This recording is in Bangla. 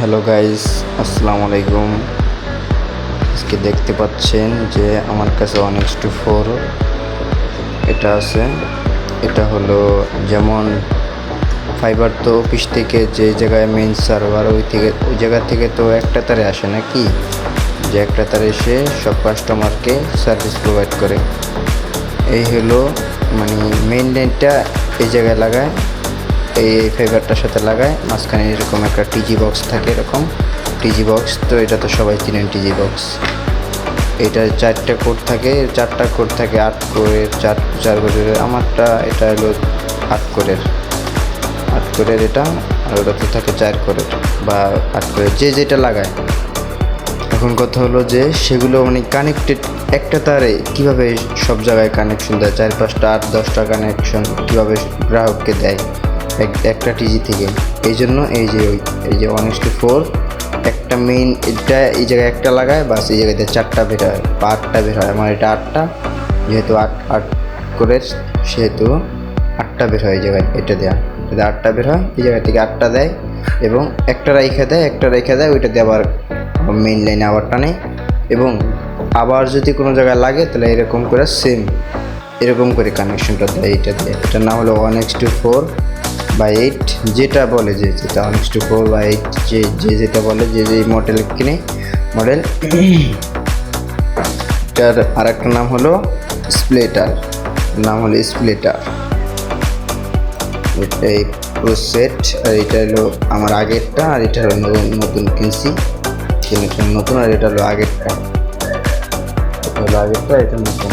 হ্যালো গাইস, আসসালামু আলাইকুম। আজকে দেখতে পাচ্ছেন যে আমার কাছে 1:4 এটা আছে। এটা হলো যেমন ফাইবার তো অফিস থেকে যে জায়গায় মেইন সার্ভার ওই জায়গা থেকে তো একটা তারে আসে নাকি, যে একটা তারে এসে সব কাস্টমারকে সার্ভিস প্রোভাইড করে। এই হলো মানে মেইন লাইনটা এই জায়গায় লাগায়, এই ফাইবারটার সাথে লাগায়, মাঝখানে এরকম একটা টিজি বক্স থাকে, এরকম টিজি বক্স। তো এটা তো সবাই চিনেন টিজি বক্স। এটা 4টা কোড থাকে, 4টা কোড থাকে 8 কোরের, 4 কোরের। আমারটা এটা হলো 8 কোরের এটা, আর ওটা তো থাকে 4 কোরের বা 8 কোরের, যে যেটা লাগায়। এখন কথা হলো যে সেগুলো মানে কানেক্টেড একটা তারে কীভাবে সব জায়গায় কানেকশন দেয়, 4-5টা 8-10টা কানেকশন কীভাবে গ্রাহককে দেয় একটা টিজি থেকে। এই জন্য এই যে 1:4 একটা মেইন, এটা এই জায়গায় একটা লাগায়, বাস এই জায়গাতে 4টা বের হয় বা 8টা বের হয়। আমার এটা 8টা, যেহেতু 8 করে সেহেতু 8টা বের হয় এই জায়গায়, এটা দেওয়া, এটা 8টা বের হয় এই জায়গা থেকে 8টা দেয়, এবং একটা রাইখা দেয় ওইটা দিয়ে আবার মেইন লাইনে আবার টানে। এবং আবার যদি কোনো জায়গায় লাগে তাহলে এরকম করে সেম এরকম করে কানেকশনটা দেয় এইটা দিয়ে। এটার নাম হলো 1:4/8, যেটা বলে যেটা 1:4/8, যেটা বলে যে মডেল কিনে মডেল। এটার আর একটা নাম হলো স্প্লিটার, এই পুরো সেট। আর এটা হলো আমার আগেরটা, আর এটা হলো নতুন কিনছি, নতুন, আর এটা হলো আগেরটা, এটা নতুন।